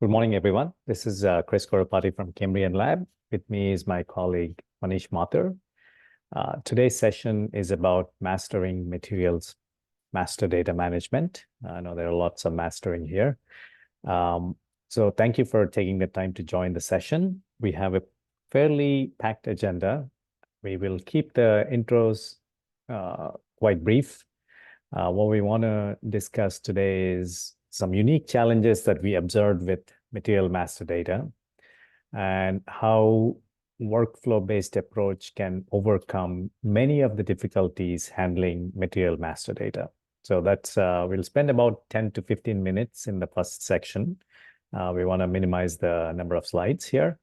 Good morning, everyone. This is Chris Korapati from Cambrian Lab. With me is my colleague, Manish Mathur. Today's session is about mastering materials, master data management. I know there are lots of mastering here. So thank you for taking the time to join the session. We have a fairly packed agenda. We will keep the intros quite brief. What we want to discuss today is some unique challenges that we observed with material master data and how workflow-based approach can overcome many of the difficulties handling material master data. So that's we'll spend about 10 to 15 minutes in the first section. We want to minimize the number of slides here.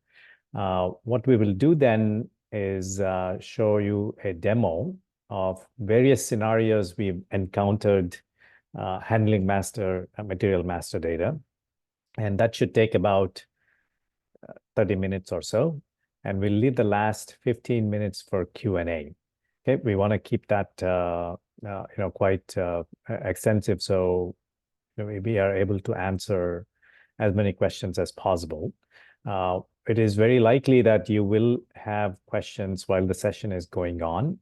What we will do then is show you a demo of various scenarios we've encountered handling material master data. And that should take about 30 minutes or so. And we'll leave the last 15 minutes for Q&A. Okay, we want to keep that quite extensive, so we are able to answer as many questions as possible. It is very likely that you will have questions while the session is going on.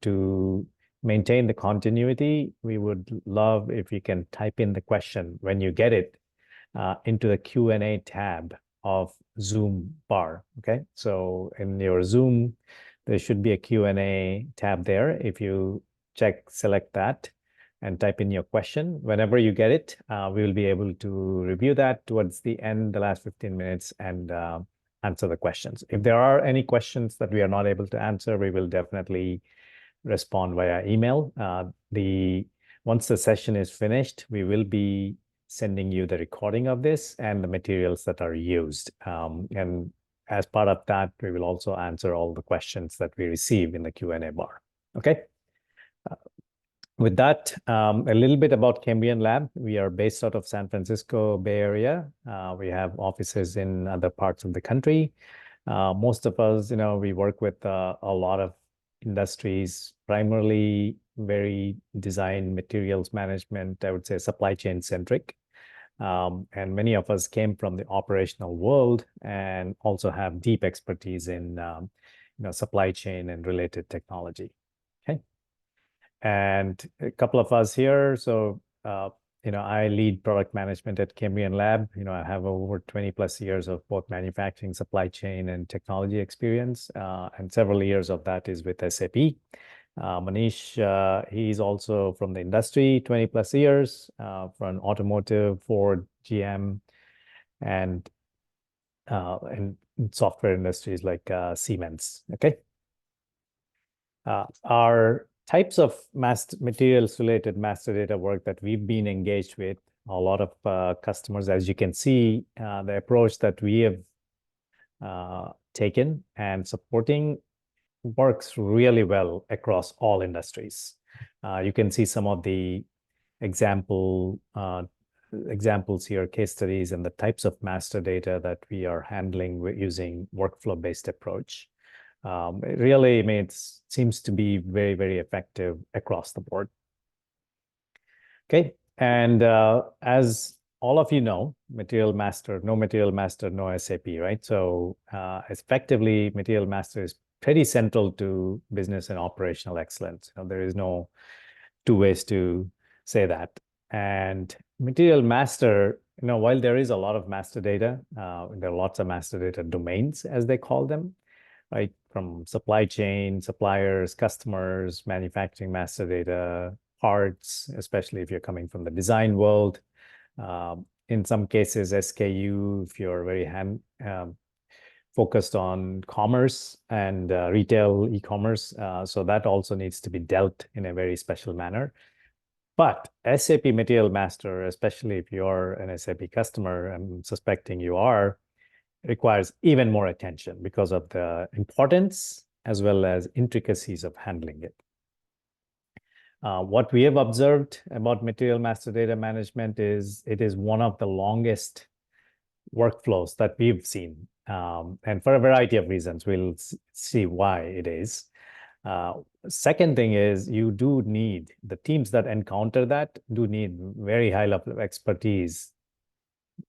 To maintain the continuity, we would love if you can type in the question when you get it into the Q&A tab of Zoom bar, okay? So in your Zoom, there should be a Q&A tab there. If you select that and type in your question, whenever you get it, we will be able to review that towards the end, the last 15 minutes, and answer the questions. If there are any questions that we are not able to answer, we will definitely respond via email. Once the session is finished, we will be sending you the recording of this and the materials that are used. And as part of that, we will also answer all the questions that we receive in the Q&A bar. Okay. With that, a little bit about Cambrian Lab. We are based out of San Francisco Bay Area. We have offices in other parts of the country. Most of us, we work with a lot of industries, primarily very design materials management, I would say supply chain centric. And many of us came from the operational world and also have deep expertise in supply chain and related technology. Okay. And a couple of us here. So, I lead product management at Cambrian Lab. I have over 20 plus years of both manufacturing, supply chain, and technology experience. And several years of that is with SAP. Manish, he's also from the industry, 20 plus years, from automotive, Ford, GM, and software industries like Siemens. Okay. Our types of materials-related master data work that we've been engaged with, a lot of customers, as you can see, the approach that we have taken and supporting works really well across all industries. You can see some of the examples here, case studies, and the types of master data that we are handling using workflow-based approach. It really seems to be very, very effective across the board. Okay, and as all of you know, no material master, no SAP, right? So effectively, material master is pretty central to business and operational excellence. There is no two ways to say that. And material master, while there is a lot of master data, there are lots of master data domains, as they call them, right? From supply chain, suppliers, customers, manufacturing master data, parts, especially if you're coming from the design world. In some cases, SKU, if you're very focused on commerce and retail e-commerce. So that also needs to be dealt in a very special manner. But SAP Material Master, especially if you're an SAP customer, I'm suspecting you are, requires even more attention because of the importance as well as intricacies of handling it. What we have observed about material master data management is it is one of the longest workflows that we've seen. And for a variety of reasons, we'll see why it is. Second thing is you do need, the teams that encounter that do need very high level of expertise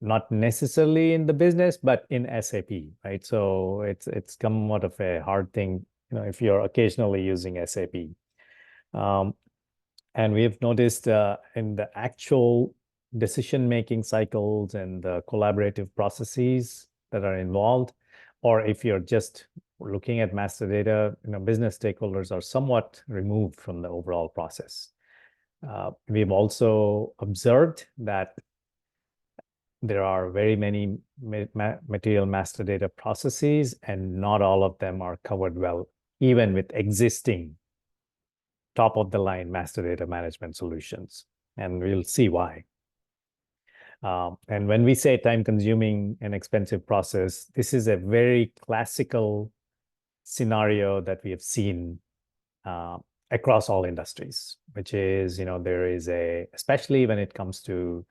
not necessarily in the business, but in SAP, right? So it's somewhat of a hard thing, if you're occasionally using SAP. And we've noticed in the actual decision-making cycles and the collaborative processes that are involved, or if you're just looking at master data, business stakeholders are somewhat removed from the overall process. We've also observed that there are very many material master data processes, and not all of them are covered well, even with existing top-of-the-line master data management solutions. And we'll see why. And when we say time-consuming and expensive process, this is a very classical scenario that we have seen across all industries, which is, there is especially when it comes to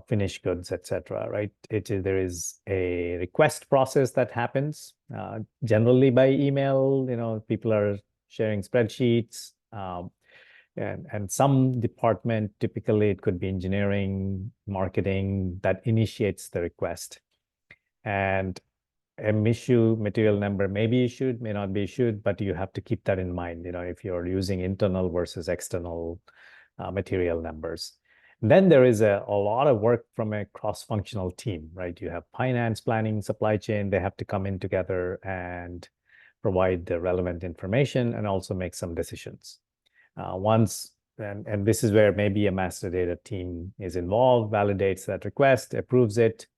finished goods, etc., right? There is a request process that happens generally by email. People are sharing spreadsheets, and some department, typically it could be engineering, marketing, that initiates the request. And material number may be issued, may not be issued, but you have to keep that in mind, if you're using internal versus external material numbers. Then there is a lot of work from a cross-functional team, right? You have finance, planning, supply chain. They have to come in together and provide the relevant information and also make some decisions. And this is where maybe a master data team is involved, validates that request, approves it,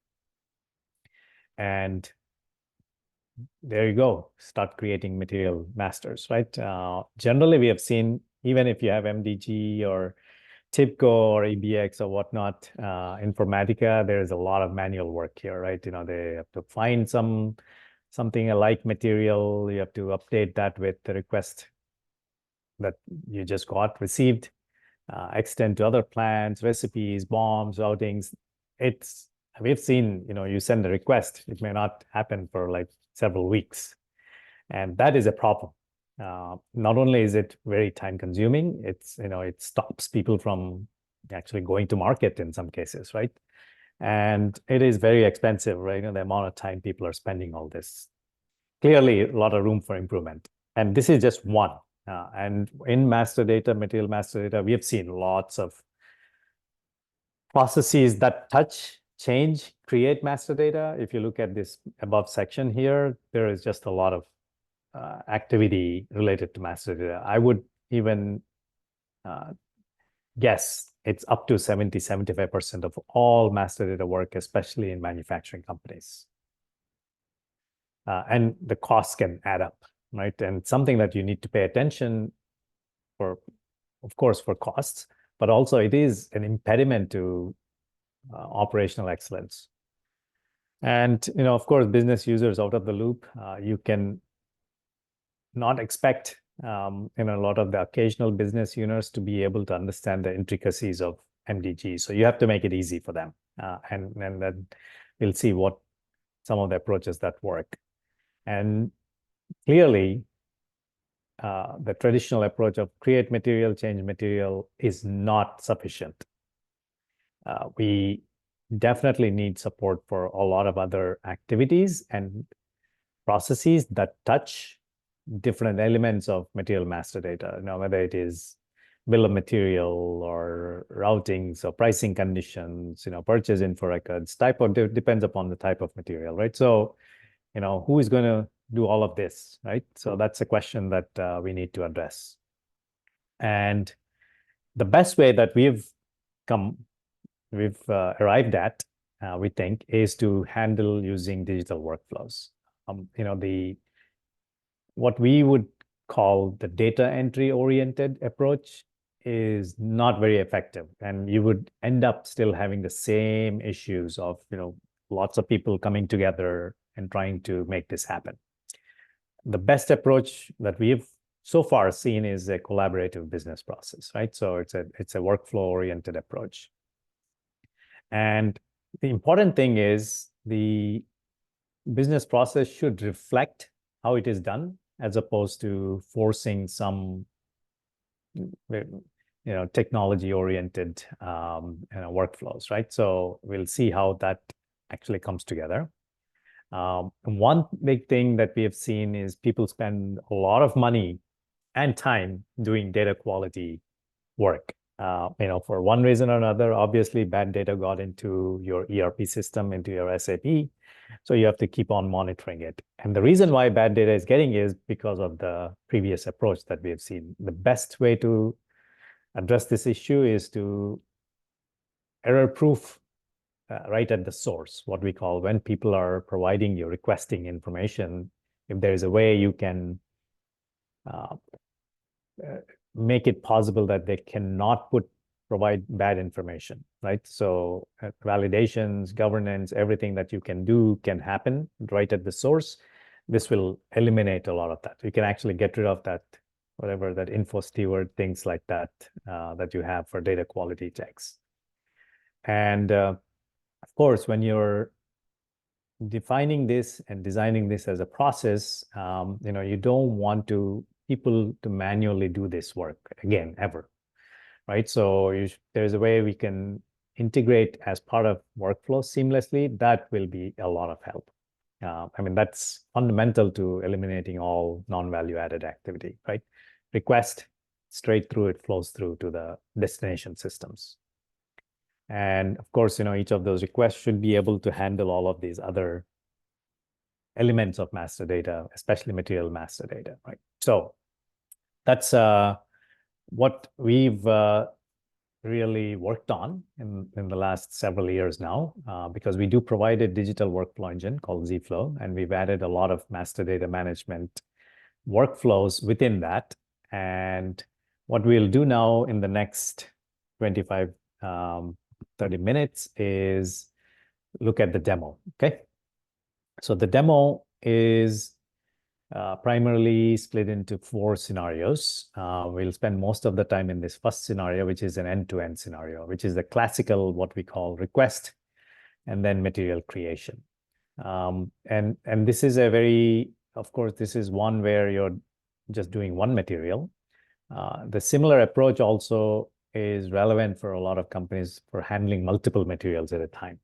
and there you go, start creating material masters, right? Generally, we have seen, even if you have MDG or TIBCO or EBX or whatnot, Informatica, there's a lot of manual work here, right? They have to find something alike material. You have to update that with the request that you just received, extend to other plans, recipes, bombs, routings. We've seen, you send the request, it may not happen for like several weeks. And that is a problem. Not only is it very time consuming, it stops people from actually going to market in some cases, right? And it is very expensive, right? The amount of time people are spending all this. Clearly, a lot of room for improvement. And this is just one. And in master data, material master data, we have seen lots of processes that touch, change, create master data. If you look at this above section here, there is just a lot of activity related to master data. I would even guess it's up to 75% of all master data work, especially in manufacturing companies. And the costs can add up, right? And something that you need to pay attention for, of course, for costs, but also it is an impediment to operational excellence. And, of course, business users out of the loop, you can not expect a lot of the occasional business users to be able to understand the intricacies of MDG. So you have to make it easy for them. And then we'll see what some of the approaches that work. And clearly, the traditional approach of create material, change material is not sufficient. We definitely need support for a lot of other activities and processes that touch different elements of material master data, whether it is bill of material or routings or pricing conditions, purchase info records, depends upon the type of material, right? So, who is going to do all of this, right? So that's a question that we need to address. And the best way that we've arrived at, we think, is to handle using digital workflows. What we would call the data entry oriented approach is not very effective, and you would end up still having the same issues of lots of people coming together and trying to make this happen. The best approach that we've so far seen is a collaborative business process, right? So it's a workflow oriented approach. And the important thing is the business process should reflect how it is done, as opposed to forcing some technology-oriented workflows, right? So we'll see how that actually comes together. One big thing that we have seen is people spend a lot of money and time doing data quality work. For one reason or another, obviously bad data got into your ERP system, into your SAP. So you have to keep on monitoring it. And the reason why bad data is getting is because of the previous approach that we have seen. The best way to address this issue is to error-proof right at the source, what we call when people are providing you, requesting information, if there is a way you can make it possible that they cannot provide bad information, right? So validations, governance, everything that you can do can happen right at the source. This will eliminate a lot of that. You can actually get rid of that, whatever that info steward, things like that, that you have for data quality checks. And of course, when you're defining this and designing this as a process, you don't want people to manually do this work again, ever, right? So there's a way we can integrate as part of workflow seamlessly. That will be a lot of help. That's fundamental to eliminating all non-value added activity, right? Request straight through, it flows through to the destination systems. And of course, each of those requests should be able to handle all of these other elements of master data, especially material master data, right? So that's what we've really worked on in the last several years now, because we do provide a digital workflow engine called zFlow, and we've added a lot of master data management workflows within that. And what we'll do now in the next 25, 30 minutes is look at the demo, okay? So the demo is primarily split into 4 scenarios. We'll spend most of the time in this first scenario, which is an end-to-end scenario, which is the classical, what we call request, and then material creation. And this is of course, this is one where you're just doing one material. The similar approach also is relevant for a lot of companies for handling multiple materials at a time.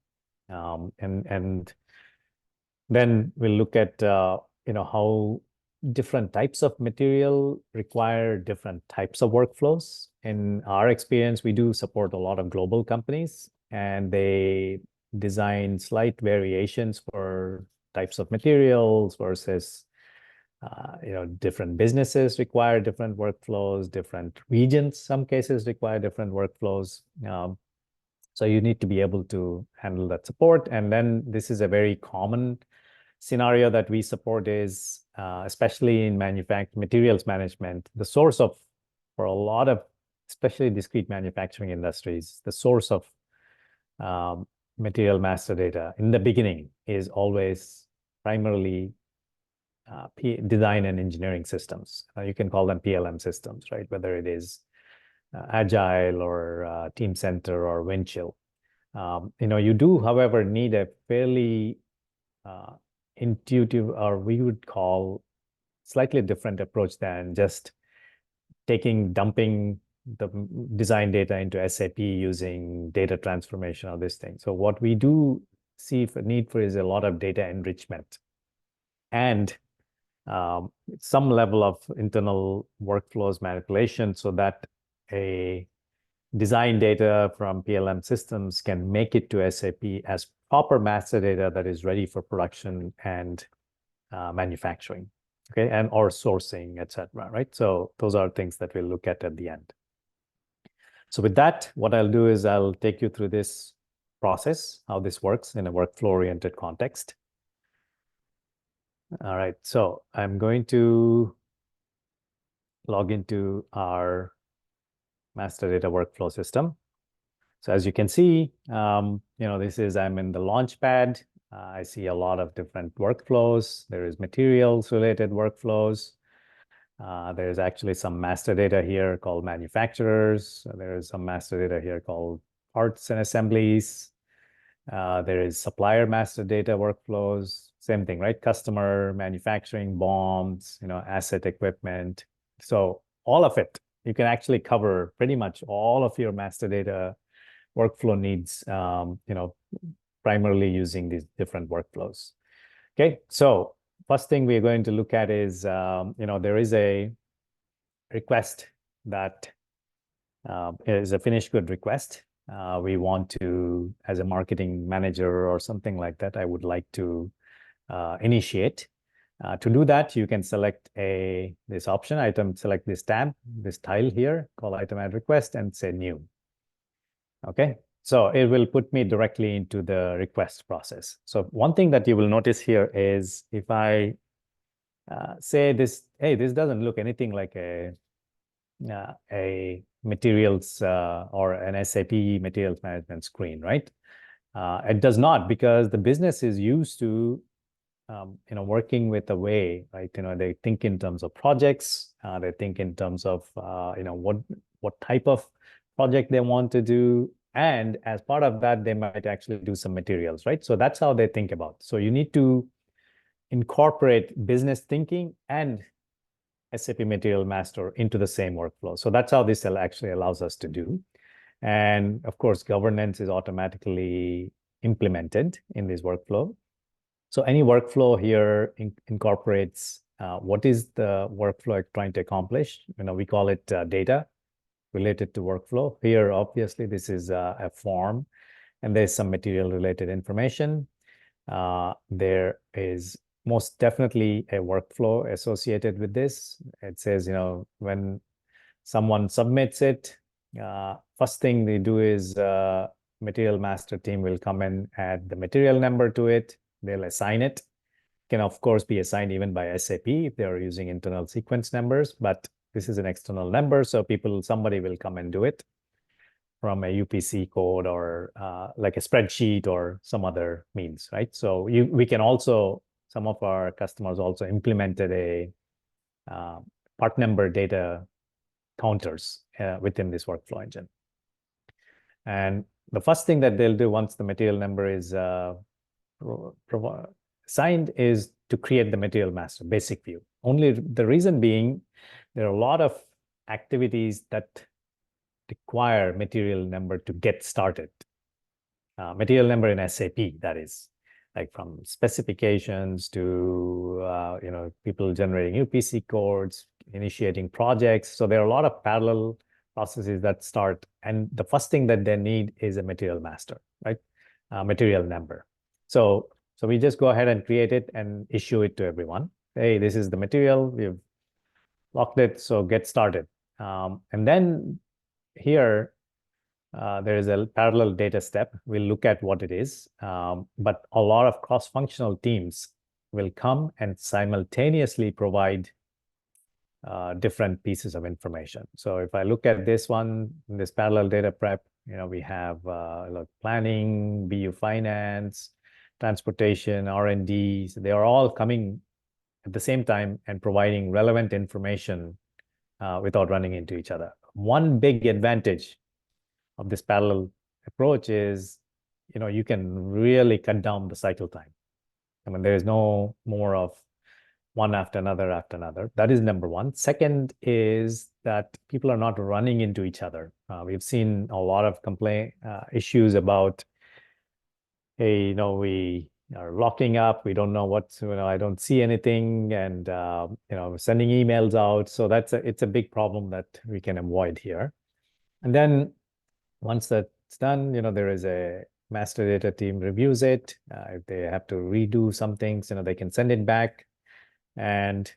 And then we'll look at how different types of material require different types of workflows. In our experience, we do support a lot of global companies, and they design slight variations for types of materials versus different businesses require different workflows, different regions, some cases require different workflows. So you need to be able to handle that support. And then this is a very common scenario that we support is, especially in materials management, the source for a lot of, especially discrete manufacturing industries, the source of material master data in the beginning is always primarily design and engineering systems. You can call them PLM systems, right? Whether it is Agile or Team Center or Windchill. You do, however, need a fairly intuitive, or we would call slightly different approach than just dumping the design data into SAP using data transformation or this thing. So what we do see need for is a lot of data enrichment and some level of internal workflows manipulation so that a design data from PLM systems can make it to SAP as proper master data that is ready for production and manufacturing, okay, and or sourcing, etc. Right? So those are things that we'll look at the end. So with that, what I'll do is I'll take you through this process, how this works in a workflow-oriented context. All right, so I'm going to log into our master data workflow system. So as you can see, I'm in the Launchpad. I see a lot of different workflows. There is materials related workflows. There's actually some master data here called manufacturers. There is some master data here called parts and assemblies. There is supplier master data workflows. Same thing, right? Customer, manufacturing, BOMs, asset equipment. So all of it you can actually cover pretty much all of your master data workflow needs, primarily using these different workflows. Okay, so first thing we're going to look at is, there is a request that is a finished good request. We want to, as a marketing manager or something like that, I would like to initiate. To do that, you can select this option item, select this tab, this tile here, call item add request, and say new. Okay, so it will put me directly into the request process. So one thing that you will notice here is if I say this, hey, this doesn't look anything like a materials or an SAP materials management screen, right? It does not, because the business is used to working with a way, right? They think in terms of projects. They think in terms of what type of project they want to do, and as part of that, they might actually do some materials, right? So that's how they think about. So you need to incorporate business thinking and SAP Material Master into the same workflow. So that's how this actually allows us to do. And of course, governance is automatically implemented in this workflow. So any workflow here incorporates what is the workflow trying to accomplish. We call it data related to workflow. Here, obviously, this is a form, and there's some material related information. There is most definitely a workflow associated with this. It says, when someone submits it, first thing they do is material master team will come and add the material number to it. They'll assign it. Can of course be assigned even by SAP if they're using internal sequence numbers, but this is an external number, so somebody will come and do it from a UPC code or like a spreadsheet or some other means, right? So we can also, some of our customers also implemented a part number data counters within this workflow engine. And the first thing that they'll do once the material number is signed is to create the material master basic view. Only the reason being, there are a lot of activities that require material number to get started. Material number in SAP, that is, like from specifications to people generating UPC codes, initiating projects. So there are a lot of parallel processes that start, and the first thing that they need is a material master, right? Material number. So we just go ahead and create it and issue it to everyone. Hey, this is the material, we've locked it, so get started. And then here, there is a parallel data step. We'll look at what it is, but a lot of cross-functional teams will come and simultaneously provide different pieces of information. So if I look at this one, in this parallel data prep, we have planning, BU finance, transportation, R&D. So they are all coming at the same time and providing relevant information without running into each other. One big advantage of this parallel approach is, you can really cut down the cycle time. I mean, there is no more of one after another after another. That is number one. Second is that people are not running into each other. We've seen a lot of issues about, hey, we are locking up, we don't know what, I don't see anything, and sending emails out. So it's a big problem that we can avoid here. And then once that's done, there is a master data team reviews it. If they have to redo some things, they can send it back, and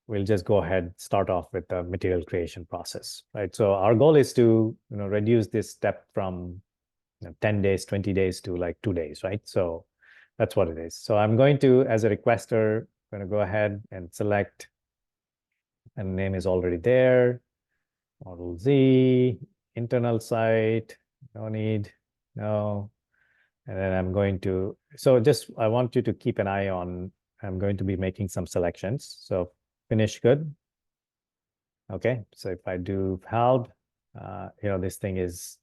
we'll just go ahead, start off with the material creation process, right? So our goal is to, reduce this step from 10 days, 20 days to like 2 days, right? So that's what it is. So I'm going to, as a requester, I'm going to go ahead and select, and name is already there, Model Z, internal site, no need, no. And then I'm going to, I want you to keep an eye on, I'm going to be making some selections. So finish good. Okay, so if I do help, this thing is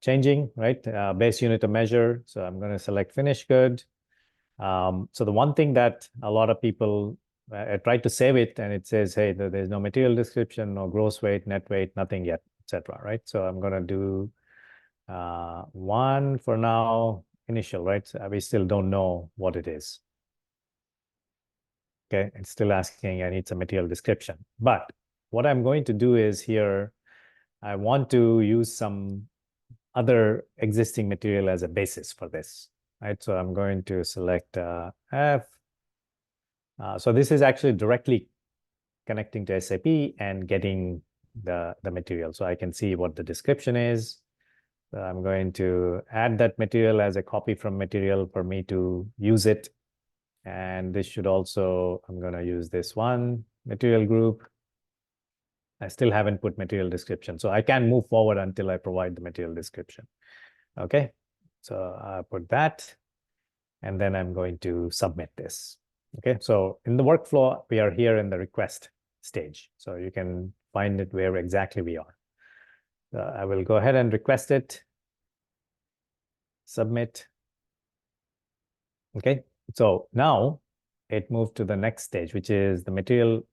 changing, right? Base unit of measure. So I'm going to select finish good. So the one thing that a lot of people I tried to save it and it says, hey, there's no material description, no gross weight, net weight, nothing yet, etc. Right? So I'm going to do one for now, initial, right? So we still don't know what it is. Okay, it's still asking, I need some material description. But what I'm going to do is here, I want to use some other existing material as a basis for this, right? So I'm going to select F. So this is actually directly connecting to SAP and getting the material. So I can see what the description is. So I'm going to add that material as a copy from material for me to use it. And this should also, I'm going to use this one, material group. I still haven't put material description. So I can't move forward until I provide the material description. Okay, so I put that. And then I'm going to submit this. Okay, so in the workflow, we are here in the request stage. So you can find it where exactly we are. I will go ahead and request it, submit. Okay, so now it moved to the next stage, which is the material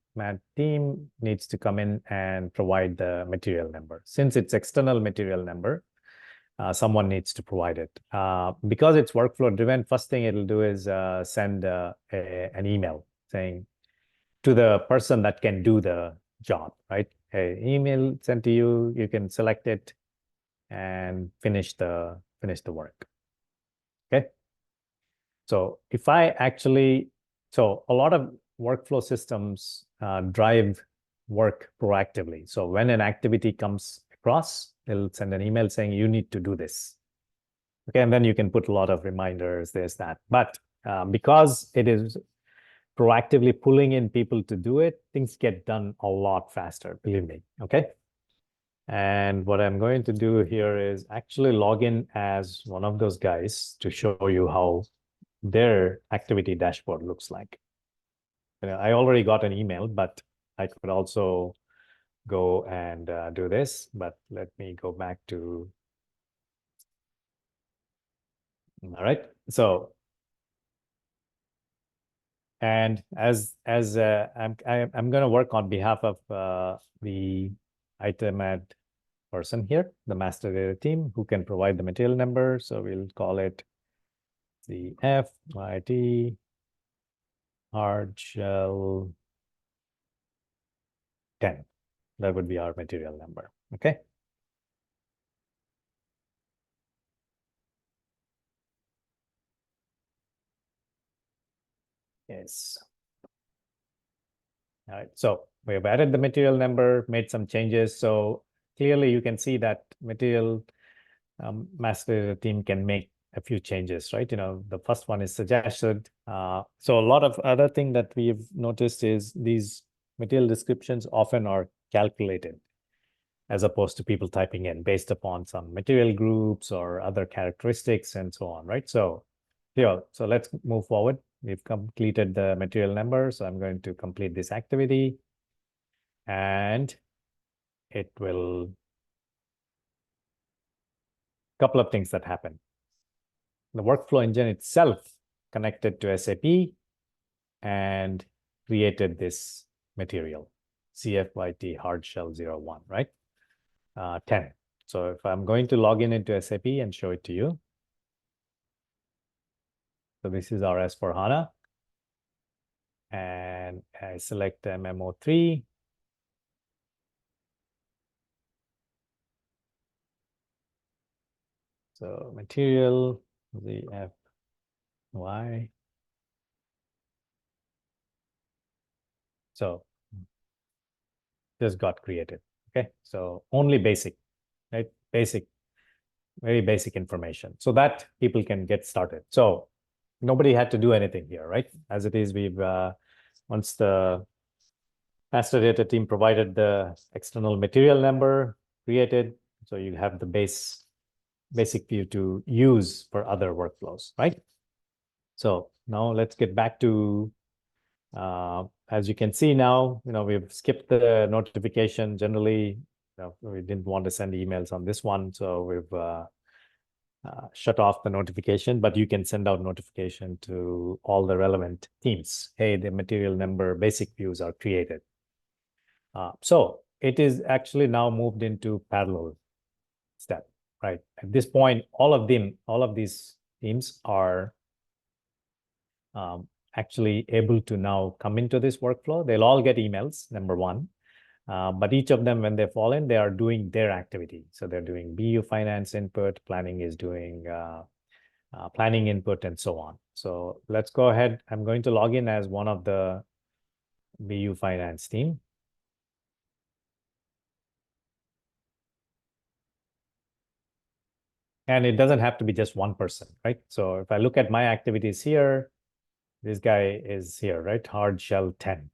team needs to come in and provide the material number. Since it's external material number, someone needs to provide it. Because it's workflow driven, first thing it'll do is send an email saying to the person that can do the job, right? An email sent to you, you can select it and finish the work. Okay. So if I actually, so a lot of workflow systems drive work proactively. So when an activity comes across, it'll send an email saying you need to do this. Okay, and then you can put a lot of reminders, there's that. But because it is proactively pulling in people to do it, things get done a lot faster, believe me. Okay. And what I'm going to do here is actually log in as one of those guys to show you how their activity dashboard looks like. I already got an email, but I could also go and do this. But let me go back to, all right. So, and as I'm going to work on behalf of the item ad person here, the master data team, who can provide the material number. So we'll call it the FYT hard shell 10. That would be our material number. Okay. Yes. All right. So we have added the material number, made some changes. So clearly you can see that material master data team can make a few changes, right? You know, the first one is suggested. So a lot of other thing that we've noticed is these material descriptions often are calculated as opposed to people typing in based upon some material groups or other characteristics and so on, right? So here, so let's move forward. We've completed the material number. So I'm going to complete this activity and it will, couple of things that happen. The workflow engine itself connected to SAP and created this material, CFYT hard shell 01, right? 10. So if I'm going to log in into SAP and show it to you. So this is our S4HANA. And I select MMO3. So material, the FY. So this got created. Okay. So only basic, right? Basic, very basic information so that people can get started. So nobody had to do anything here, right? As it is, we've, once the master data team provided the external material number created, so you have the basic view to use for other workflows, right? So now let's get back to, as you can see now, you know, we've skipped the notification. Generally, you know, we didn't want to send emails on this one. So we've shut off the notification, but you can send out notification to all the relevant teams. Hey, the material number basic views are created. So it is actually now moved into parallel step, right? At this point, all of these teams are actually able to now come into this workflow. They'll all get emails, number one. But each of them, when they fall in, they are doing their activity. So they're doing BU finance input, planning is doing planning input, and so on. So let's go ahead. I'm going to log in as one of the BU finance team. And it doesn't have to be just one person, right? So if I look at my activities here, this guy is here, right? Hard shell 10.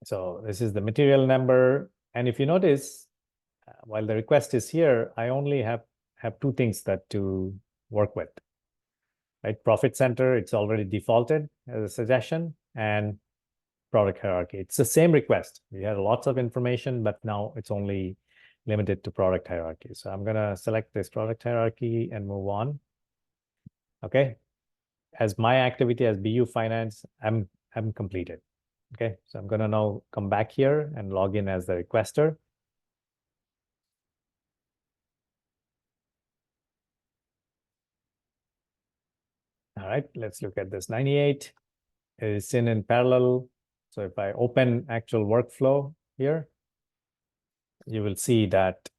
So this is the material number. And if you notice, while the request is here, I only have two things that to work with, right? Profit center, it's already defaulted as a suggestion, and product hierarchy. It's the same request. We had lots of information, but now it's only limited to product hierarchy. So I'm going to select this product hierarchy and move on. Okay. As my activity as BU finance, I'm completed. Okay. So I'm going to now come back here and log in as the requester. All right. Let's look at this 98. It is in parallel. So if I open actual workflow here, you will see that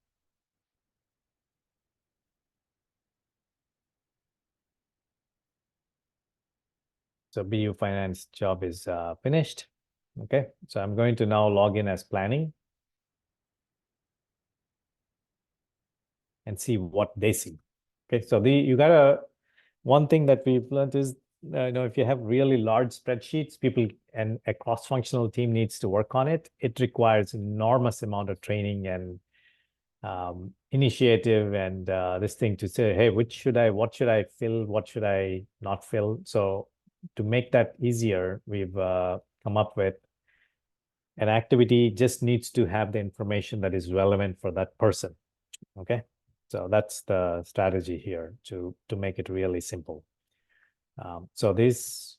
so BU finance job is finished. Okay, so I'm going to now log in as planning and see what they see. Okay, so you gotta, one thing that we've learned is, if you have really large spreadsheets, people and a cross-functional team needs to work on it. It requires enormous amount of training and initiative and this thing to say, hey, what should I fill? What should I not fill? So to make that easier, we've come up with an activity just needs to have the information that is relevant for that person. Okay, so that's the strategy here to make it really simple. So this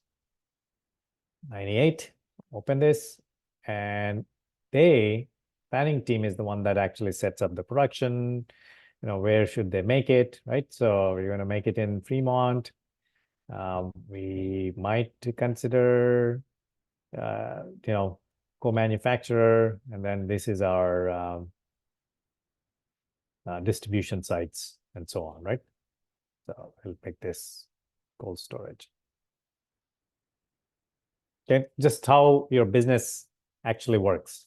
98, open this, and planning team is the one that actually sets up the production. Where should they make it, right? So we're going to make it in Fremont. We might consider, co-manufacturer, and then this is our distribution sites and so on, right? So I'll pick this cold storage. Okay, just how your business actually works.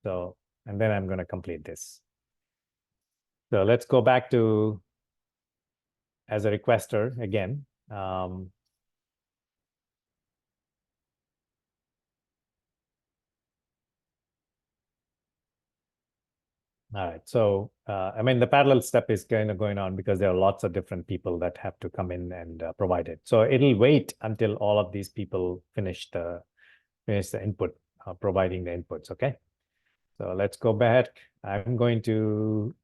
So, and then I'm going to complete this. So let's go back to as a requester again. All right. So, the parallel step is kind of going on because there are lots of different people that have to come in and provide it. So it'll wait until all of these people finish the input, providing the inputs. Okay. So let's go back. I'm going to,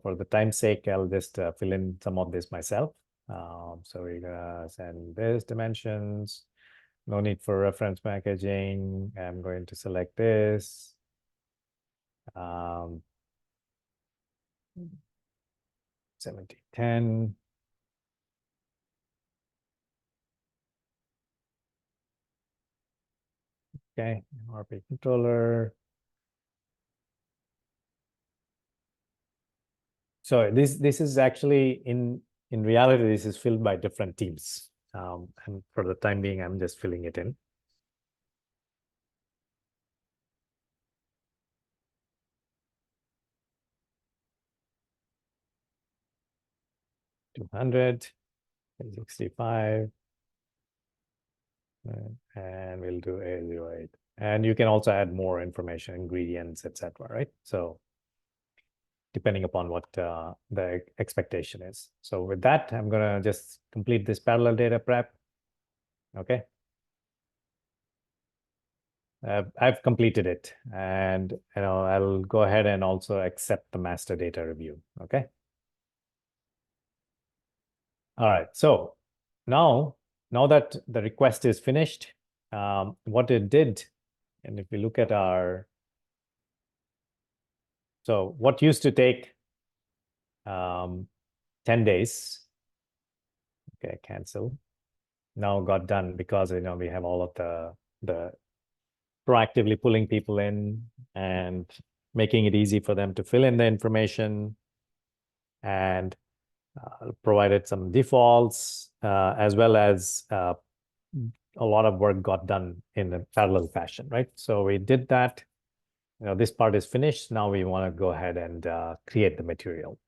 for the time's sake, I'll just fill in some of this myself. So we're gonna send this dimensions. No need for reference packaging. I'm going to select this. 7010. Okay, RP controller. So this is actually in reality, this is filled by different teams. And for the time being, I'm just filling it in. $200, 65, and we'll do A08. And you can also add more information, ingredients, etc. Right? So depending upon what the expectation is. So with that, I'm gonna just complete this parallel data prep. Okay. I've completed it, and I'll go ahead and also accept the master data review. Okay. All right. So now that the request is finished, what it did, and if we look at so what used to take 10 days, okay, cancel, now got done because we have all of the proactively pulling people in and making it easy for them to fill in the information, and provided some defaults, as well as a lot of work got done in a parallel fashion, right? So we did that. This part is finished. Now we want to go ahead and create the material.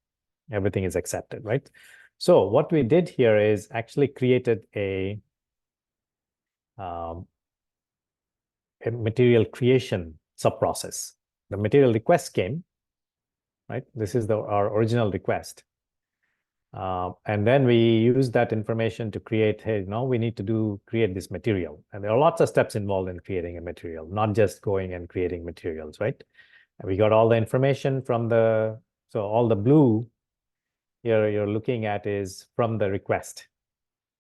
Everything is accepted, right? So what we did here is actually created a material creation subprocess. The material request came, right? This is our original request. And then we use that information to create, hey, now we need to create this material. And there are lots of steps involved in creating a material, not just going and creating materials, right? And we got all the information from so all the blue here you're looking at is from the request.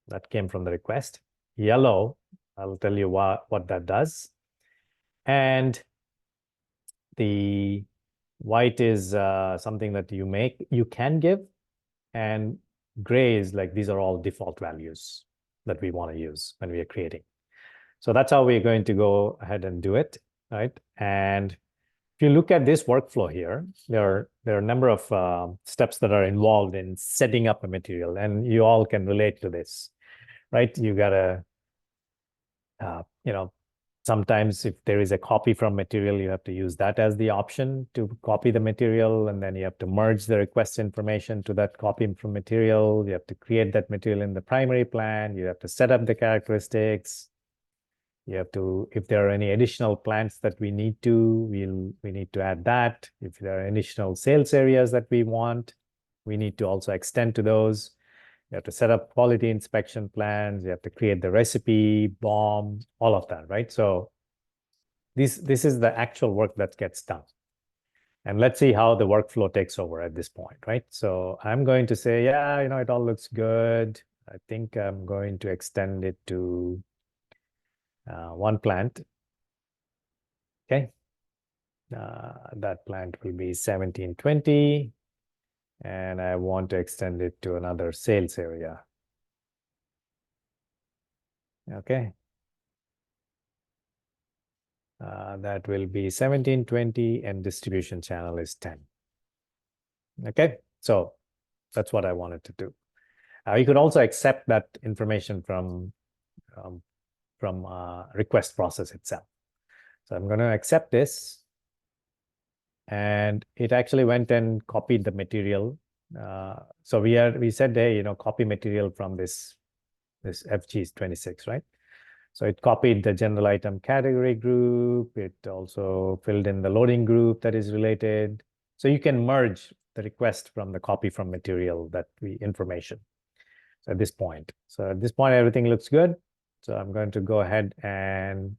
That came from the request. Yellow, I'll tell you what that does. And the white is something that you can give. And gray is like, these are all default values that we want to use when we are creating. So that's how we're going to go ahead and do it, right? And if you look at this workflow here, there are a number of steps that are involved in setting up a material, and you all can relate to this, right? You gotta, sometimes if there is a copy from material, you have to use that as the option to copy the material, and then you have to merge the request information to that copy from material. You have to create that material in the primary plan. You have to set up the characteristics. You have to, if there are any additional plants that we need to, we need to add that. If there are additional sales areas that we want, we need to also extend to those. You have to set up quality inspection plans. You have to create the recipe, BOM, all of that, right? So this is the actual work that gets done. And let's see how the workflow takes over at this point, right? So I'm going to say, yeah, it all looks good. I think I'm going to extend it to one plant. Okay. That plant will be 1720. And I want to extend it to another sales area. Okay. That will be 1720 and distribution channel is 10. Okay. So that's what I wanted to do. You could also accept that information from request process itself. So I'm going to accept this. And it actually went and copied the material. So we said, hey, copy material from this FG is 26, right? So it copied the general item category group. It also filled in the loading group that is related. So you can merge the request from the copy from material information. So at this point, everything looks good. So I'm going to go ahead and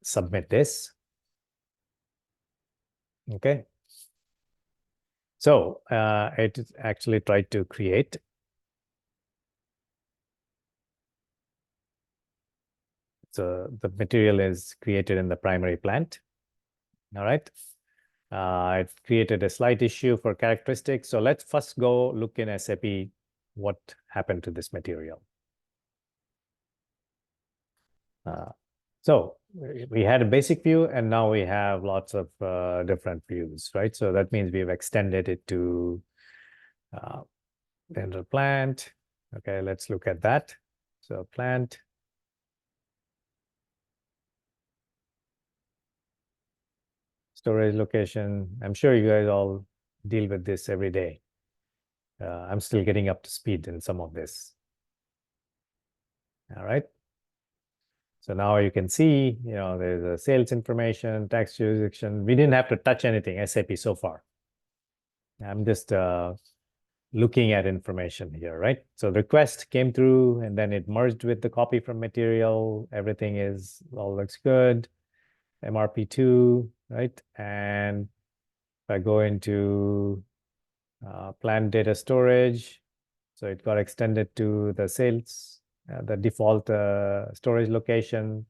submit this. Okay. So it actually tried to create. So the material is created in the primary plant. All right. It created a slight issue for characteristics. So let's first go look in SAP what happened to this material. So we had a basic view, and now we have lots of different views, right? So that means we've extended it to the plant. Okay, let's look at that. So plant. Storage location. I'm sure you guys all deal with this every day. I'm still getting up to speed in some of this. All right. So now you can see, there's a sales information, tax jurisdiction. We didn't have to touch anything, SAP so far. I'm just looking at information here, right? So request came through and then it merged with the copy from material. Everything all looks good. MRP2, right? And if I go into planned data storage, so it got extended to the sales, the default storage location.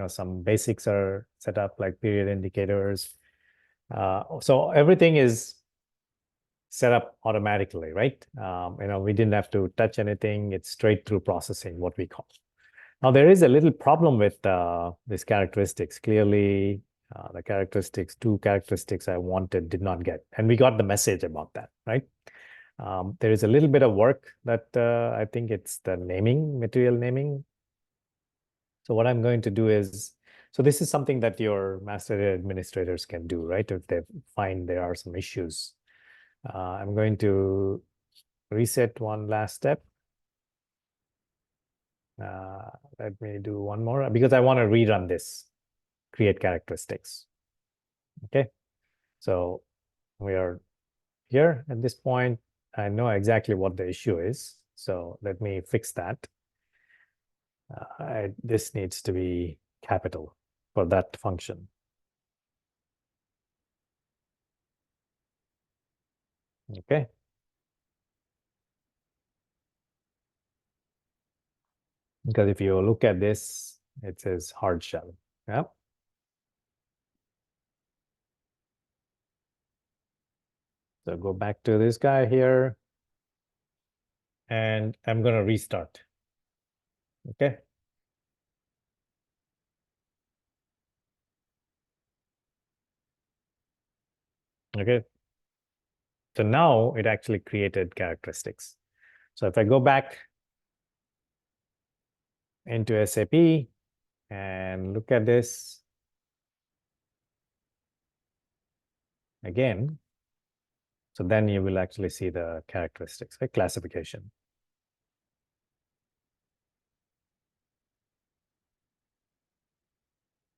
Some basics are set up like period indicators. So everything is set up automatically, right? We didn't have to touch anything. It's straight through processing, what we call. Now, there is a little problem with these characteristics. Clearly, the two characteristics I wanted did not get. And we got the message about that, right? There is a little bit of work that I think it's the naming, material naming. So what I'm going to do is, so this is something that your master data administrators can do, right? If they find there are some issues. I'm going to reset one last step. Let me do one more because I want to rerun this, create characteristics. Okay, so we are here at this point. I know exactly what the issue is. So let me fix that. This needs to be capital for that function. Okay. Because if you look at this, it says hard shell. Yeah. So go back to this guy here. And I'm going to restart. Okay. Okay. So now it actually created characteristics. So if I go back into SAP and look at this again, so then you will actually see the characteristics, right? Classification.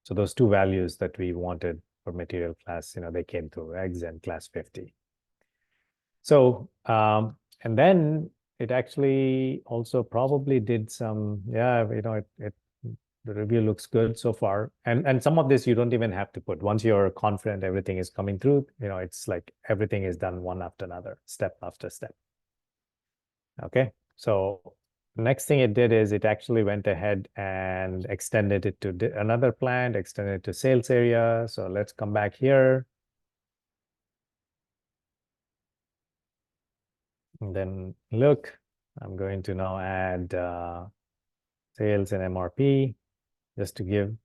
So those two values that we wanted for material class, they came through eggs and class 50. So, and then it actually also probably did some, the review looks good so far. And some of this you don't even have to put. Once you're confident everything is coming through, it's like everything is done one after another, step after step. Okay, so next thing it did is it actually went ahead and extended it to another plant, extended it to sales area. So let's come back here. And then look, I'm going to now add sales and MRP just to give.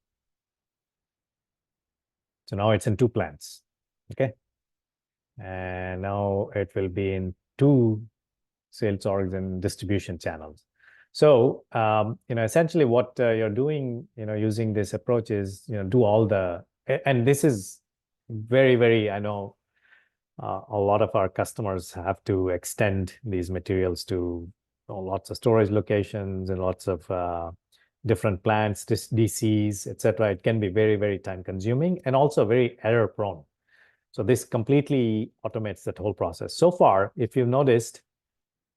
So now it's in 2 plants. Okay. And now it will be in 2 sales orgs and distribution channels. So, essentially what you're doing, using this approach is, do all the, and this is very, very, I know a lot of our customers have to extend these materials to lots of storage locations and lots of different plants, DCs, etc. It can be very, very time consuming and also very error prone. So this completely automates that whole process. So far, if you've noticed,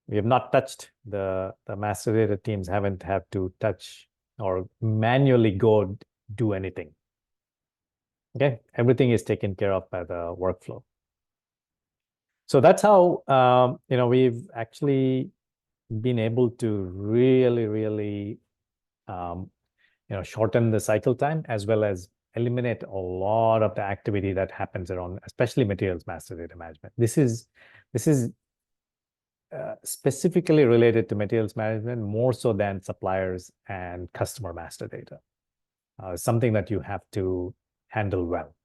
we have not touched the master data teams haven't had to touch or manually go do anything. Okay, everything is taken care of by the workflow. So that's how we've actually been able to really, really shorten the cycle time as well as eliminate a lot of the activity that happens around, especially materials master data management. This is specifically related to materials management more so than suppliers and customer master data. Something that you have to handle well.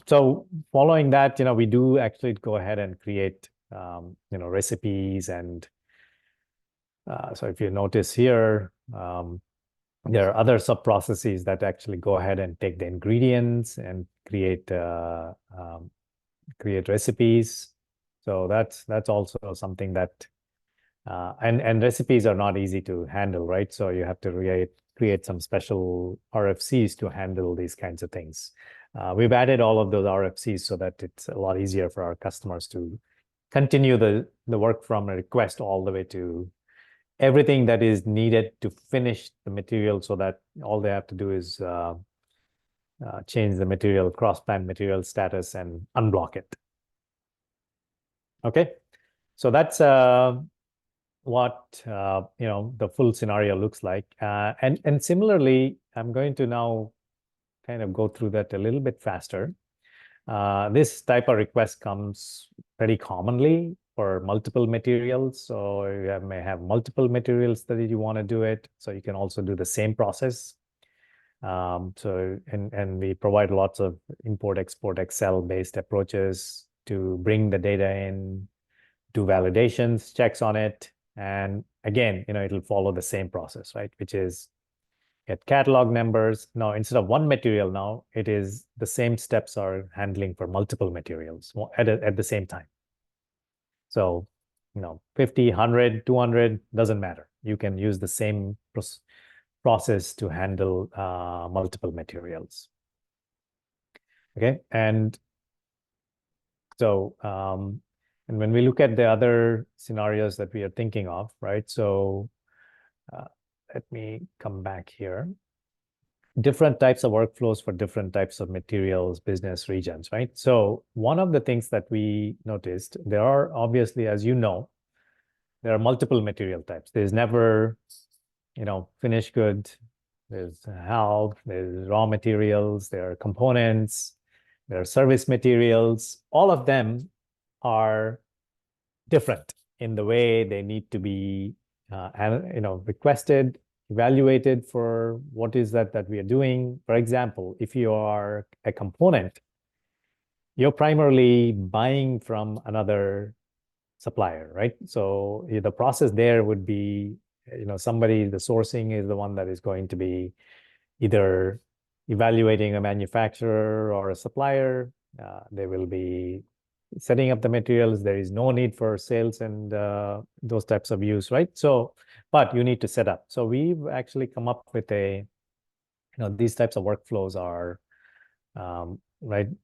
So following that, we do actually go ahead and create, recipes. And so if you notice here, there are other sub-processes that actually go ahead and take the ingredients and create recipes. So that's also something that, and recipes are not easy to handle, right? So you have to create some special RFCs to handle these kinds of things. We've added all of those RFCs so that it's a lot easier for our customers to continue the work from a request all the way to everything that is needed to finish the material, so that all they have to do is change the material, cross-plan material status, and unblock it. Okay, so that's what the full scenario looks like. And similarly, I'm going to now kind of go through that a little bit faster. This type of request comes pretty commonly for multiple materials. So you may have multiple materials that you want to do it. So you can also do the same process. And we provide lots of import, export, Excel-based approaches to bring the data in, do validations, checks on it. And again, it'll follow the same process, right? Which is get catalog numbers. Now, instead of one material now, it is the same steps are handling for multiple materials at the same time. So, 50, 100, 200, doesn't matter. You can use the same process to handle multiple materials. Okay, and so, and when we look at the other scenarios that we are thinking of, right? So let me come back here. Different types of workflows for different types of materials, business regions, right? So one of the things that we noticed, there are obviously, as you know, there are multiple material types. There's never, finished good, there's help, there's raw materials, there are components, there are service materials. All of them are different in the way they need to be requested, evaluated for what is that we are doing. For example, if you are a component, you're primarily buying from another supplier, right? So the process there would be, somebody, the sourcing is the one that is going to be either evaluating a manufacturer or a supplier. They will be setting up the materials. There is no need for sales and those types of use, right? So, but you need to set up. So we've actually come up with these types of workflows are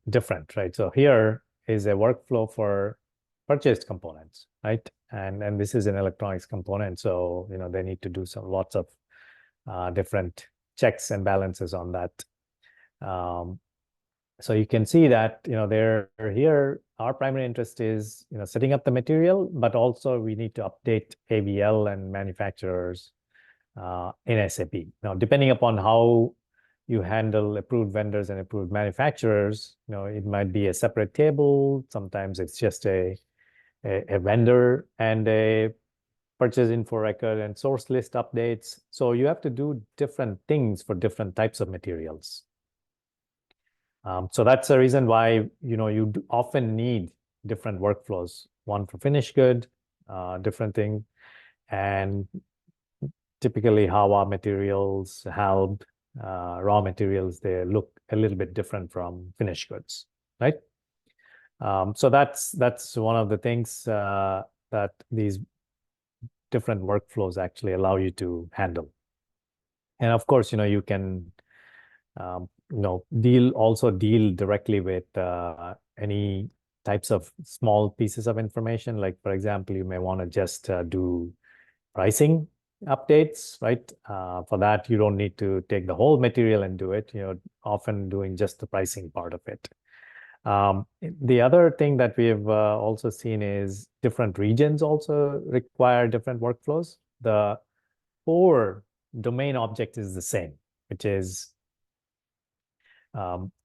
different, right? So here is a workflow for purchased components, right? And this is an electronics component, so they need to do lots of different checks and balances on that. So you can see that they're here. Our primary interest is setting up the material, but also we need to update AVL and manufacturers in SAP. Now, depending upon how you handle approved vendors and approved manufacturers, it might be a separate table. Sometimes it's just a vendor and a purchase info record and source list updates. So you have to do different things for different types of materials. So that's the reason why you often need different workflows. One for finished good, different thing, and typically HAWA materials, HALB, raw materials, they look a little bit different from finished goods, right? So that's one of the things that these different workflows actually allow you to handle. And of course, you can deal directly with any types of small pieces of information. Like, for example, you may want to just do pricing updates, right? For that, you don't need to take the whole material and do it. You're often doing just the pricing part of it. The other thing that we've also seen is different regions also require different workflows. The core domain object is the same, which is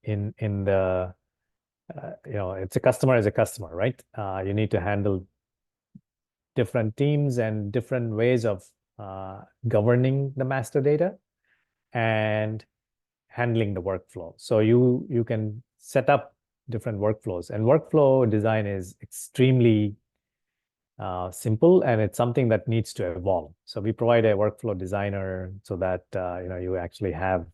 in the it's a customer is a customer, right? You need to handle different teams and different ways of governing the master data and handling the workflow. So you can set up different workflows, and workflow design is extremely simple, and it's something that needs to evolve. So we provide a workflow designer so that you actually have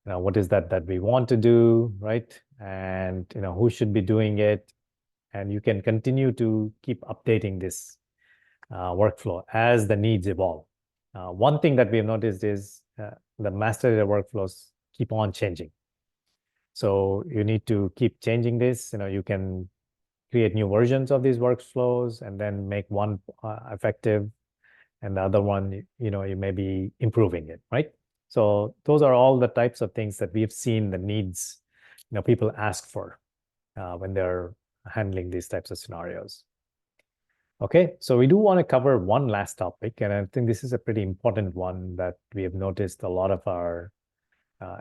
what is that we want to do, right? And who should be doing it, and you can continue to keep updating this workflow as the needs evolve. One thing that we have noticed is the master data workflows keep on changing. So you need to keep changing this. You can create new versions of these workflows and then make one effective, and the other one, you may be improving it, right? So those are all the types of things that we've seen the needs, people ask for when they're handling these types of scenarios. Okay, so we do want to cover one last topic, and I think this is a pretty important one that we have noticed a lot of our,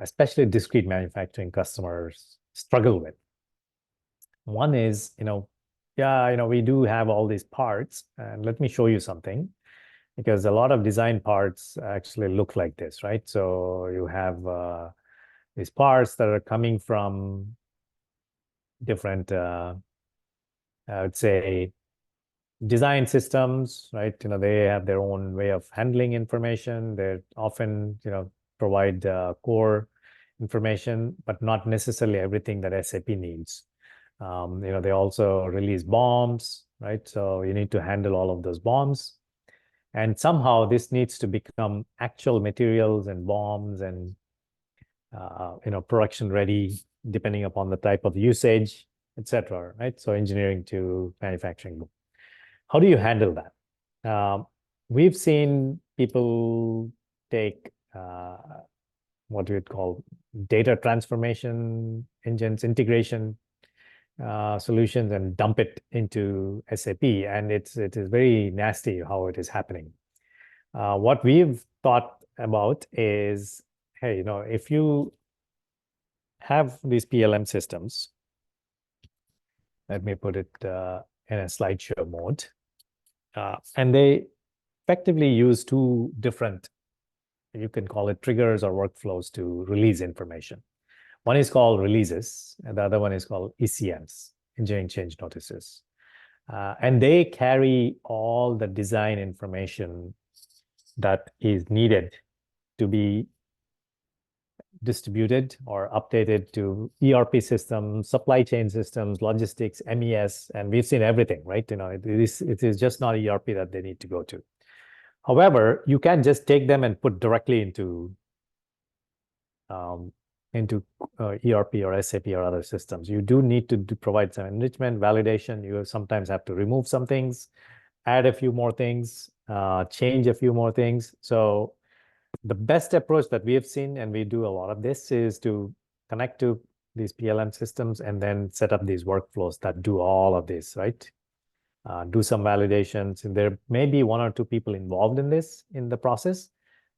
especially discrete manufacturing customers struggle with. One is, we do have all these parts, and let me show you something, because a lot of design parts actually look like this, right? So you have these parts that are coming from different, I would say, design systems, right? They have their own way of handling information. They often, provide core information, but not necessarily everything that SAP needs. They also release BOMs, right? So you need to handle all of those BOMs. And somehow this needs to become actual materials and BOMs and, production ready, depending upon the type of usage, etc., right? So engineering to manufacturing. How do you handle that? We've seen people take what we would call data transformation engines, integration solutions, and dump it into SAP. And it is very nasty how it is happening. What we've thought about is, hey, if you have these PLM systems, let me put it in a slideshow mode. And they effectively use two different, you can call it triggers or workflows to release information. One is called releases, and the other one is called ECNs, engineering change notices. And they carry all the design information that is needed to be distributed or updated to ERP systems, supply chain systems, logistics, MES, and we've seen everything, right? It is just not ERP that they need to go to. However, you can't just take them and put directly into ERP or SAP or other systems. You do need to provide some enrichment, validation. You sometimes have to remove some things, add a few more things, change a few more things. So the best approach that we have seen, and we do a lot of this, is to connect to these PLM systems and then set up these workflows that do all of this, right? Do some validations, and there may be one or two people involved in this in the process,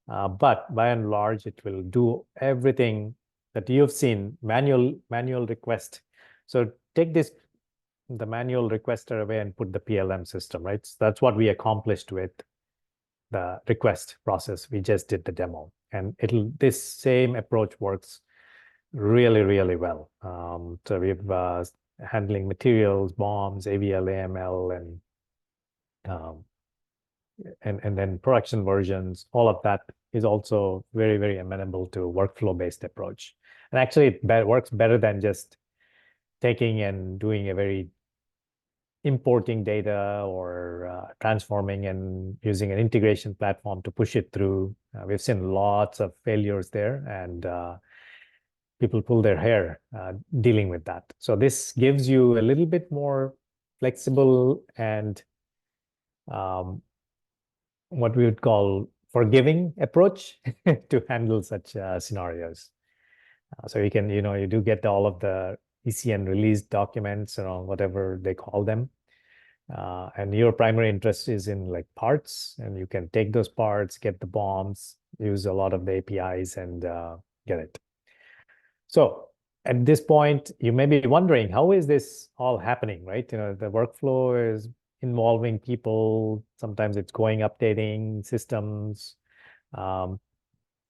but by and large, it will do everything that you've seen, manual request. So take the manual requester away and put the PLM system, right? So that's what we accomplished with the request process. We just did the demo, and this same approach works really, really well. So we've handling materials, BOMs, AVL, AML, and then production versions. All of that is also very, very amenable to workflow-based approach. And actually, it works better than just taking and doing a very importing data or transforming and using an integration platform to push it through. We've seen lots of failures there, and people pull their hair dealing with that. So this gives you a little bit more flexible and what we would call forgiving approach to handle such scenarios. So you can, you do get all of the ECN release documents, whatever they call them. And your primary interest is in like parts, and you can take those parts, get the BOMs, use a lot of the APIs, and get it. So at this point, you may be wondering, how is this all happening, right? The workflow is involving people. Sometimes it's going updating systems,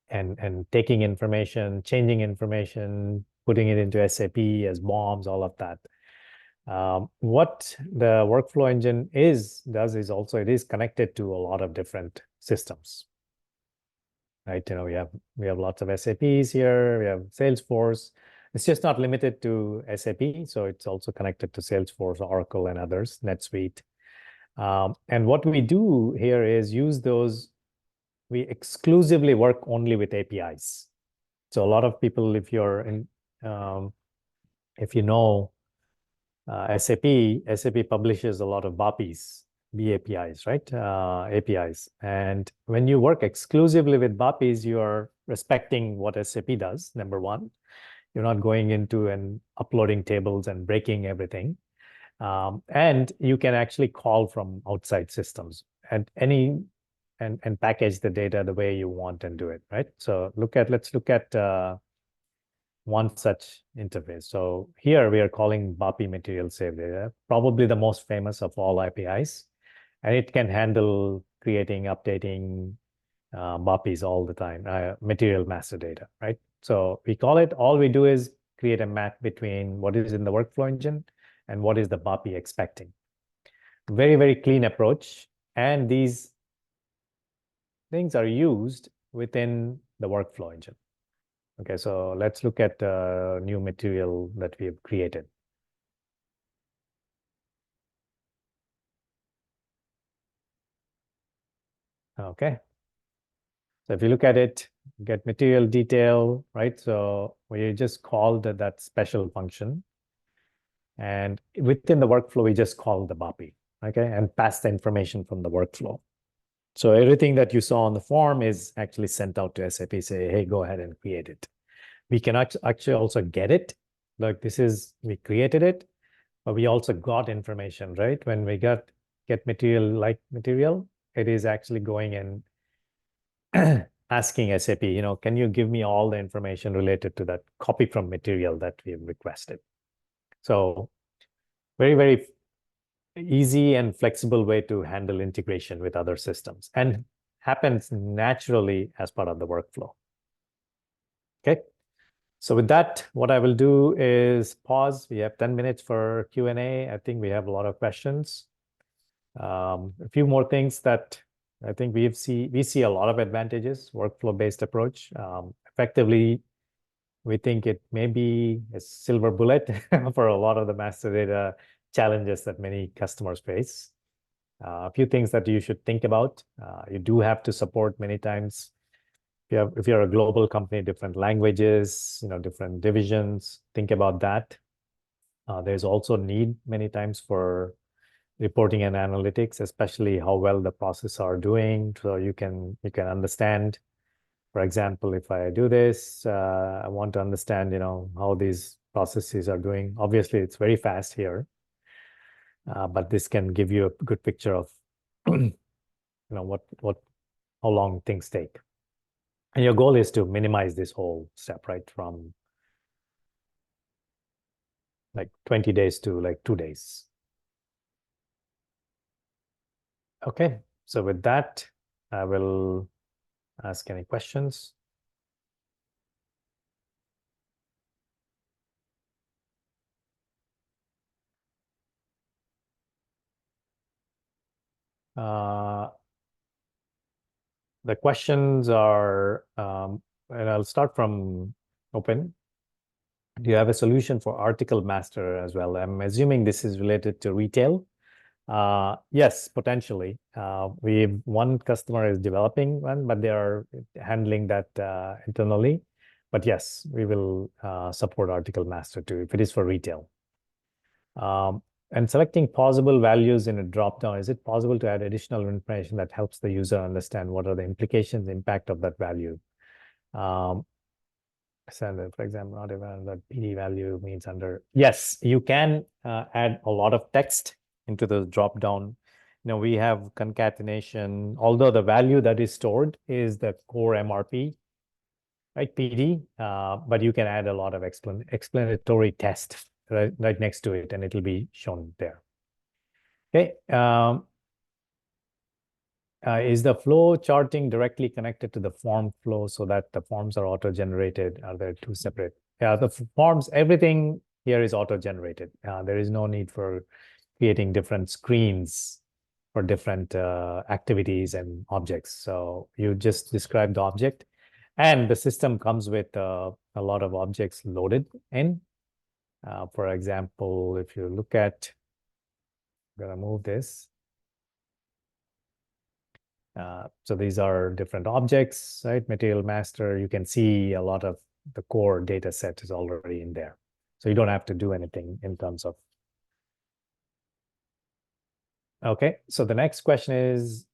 and taking information, changing information, putting it into SAP as BOMs, all of that. What the workflow engine does is also it is connected to a lot of different systems, right? We have lots of SAPs here. We have Salesforce. It's just not limited to SAP, so it's also connected to Salesforce, Oracle, and others, NetSuite. And what we do here is use those. We exclusively work only with APIs. So a lot of people, if you know SAP publishes a lot of BAPIs, BAPIs, right? APIs. And when you work exclusively with BAPIs, you are respecting what SAP does, number one. You're not going into and uploading tables and breaking everything. And you can actually call from outside systems and package the data the way you want and do it, right? So let's look at one such interface. So here we are calling BAPI material save data, probably the most famous of all APIs. And it can handle creating, updating BAPIs all the time, material master data, right? So we call it, all we do is create a map between what is in the workflow engine and what is the BAPI expecting. Very, very clean approach. And these things are used within the workflow engine. Okay, so let's look at a new material that we have created. Okay. So if you look at it, get material detail, right? So we just called that special function. And within the workflow, we just call the BAPI, okay? And pass the information from the workflow. So everything that you saw on the form is actually sent out to SAP, say, hey, go ahead and create it. We can actually also get it. Like we created it, but we also got information, right? When we get material, it is actually going and asking SAP, can you give me all the information related to that copy from material that we have requested? So very, very easy and flexible way to handle integration with other systems and happens naturally as part of the workflow. Okay. So with that, what I will do is pause. We have 10 minutes for Q&A. I think we have a lot of questions. A few more things that I think we see a lot of advantages, workflow-based approach. Effectively, we think it may be a silver bullet for a lot of the master data challenges that many customers face. A few things that you should think about. You do have to support many times. If you're a global company, different languages, different divisions, think about that. There's also need many times for reporting and analytics, especially how well the processes are doing. So you can understand, for example, if I do this, I want to understand, how these processes are doing. Obviously, it's very fast here, but this can give you a good picture of, how long things take. And your goal is to minimize this whole step, right? From like 20 days to like 2 days. Okay, so with that, I will ask any questions. The questions are, and I'll start from open. Do you have a solution for article master as well? I'm assuming this is related to retail. Yes, potentially. One customer is developing one, but they are handling that internally. But yes, we will support article master too, if it is for retail. And selecting possible values in a dropdown, is it possible to add additional information that helps the user understand what are the implications, impact of that value? For example, not even that PD value means under. Yes, you can add a lot of text into the dropdown. We have concatenation, although the value that is stored is the core MRP, right, PD, but you can add a lot of explanatory text right next to it, and it'll be shown there. Okay. Is the flow charting directly connected to the form flow so that the forms are auto-generated? Are there two separate? Yeah, the forms, everything here is auto-generated. There is no need for creating different screens for different activities and objects. So you just describe the object, and the system comes with a lot of objects loaded in. For example, if you look at, I'm going to move this. So these are different objects, right? Material master, you can see a lot of the core data set is already in there. So you don't have to do anything in terms of Okay, so the next question is,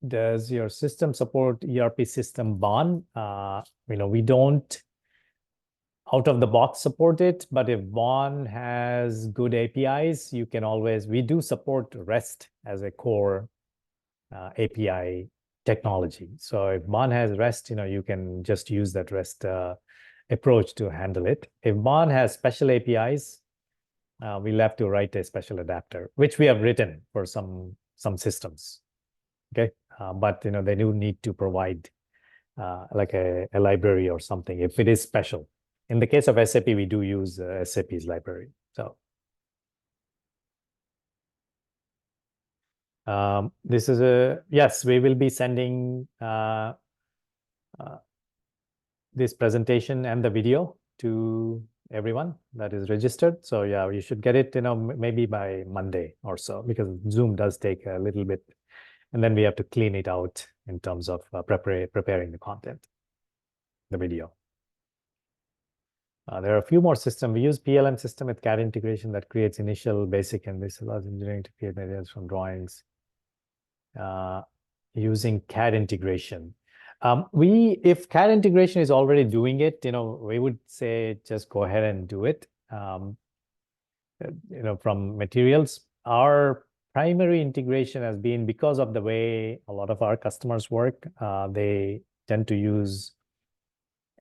does your system support ERP system BON? We don't out of the box support it, but if BON has good APIs, you can always, we do support REST as a core API technology. So if BON has REST, you can just use that REST approach to handle it. If BON has special APIs, we'll have to write a special adapter, which we have written for some systems. Okay, but they do need to provide like a library or something if it is special. In the case of SAP, we do use SAP's library. So this is yes, we will be sending this presentation and the video to everyone that is registered. So yeah, you should get it, maybe by Monday or so, because Zoom does take a little bit, and then we have to clean it out in terms of preparing the content, the video. There are a few more systems. We use PLM system with CAD integration that creates initial basic, and this allows engineering to create materials from drawings using CAD integration. If CAD integration is already doing it, we would say just go ahead and do it. From materials, our primary integration has been because of the way a lot of our customers work. They tend to use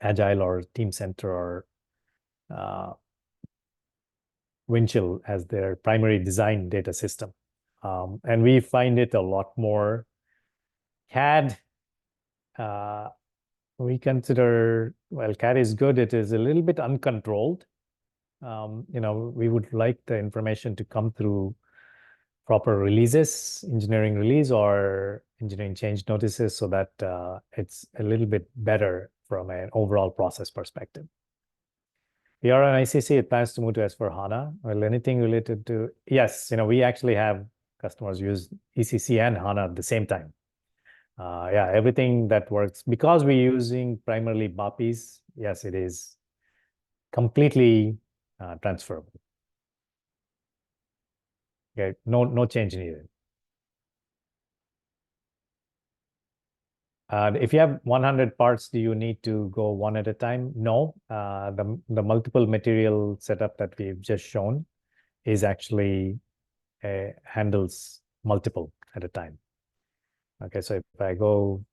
Agile or Teamcenter or Windchill as their primary design data system. And we find it a lot more CAD. We consider, well, CAD is good. It is a little bit uncontrolled. We would like the information to come through proper releases, engineering release or engineering change notices, so that it's a little bit better from an overall process perspective. We are on ICC. It plans to move to S/4HANA. Well, anything related to, yes, we actually have customers use ECC and HANA at the same time. Yeah, everything that works, because we're using primarily BAPIs, yes, it is completely transferable. Okay, no change needed. If you have 100 parts, do you need to go one at a time? No. The multiple material setup that we've just shown is actually handles multiple at a time. Okay, so if I go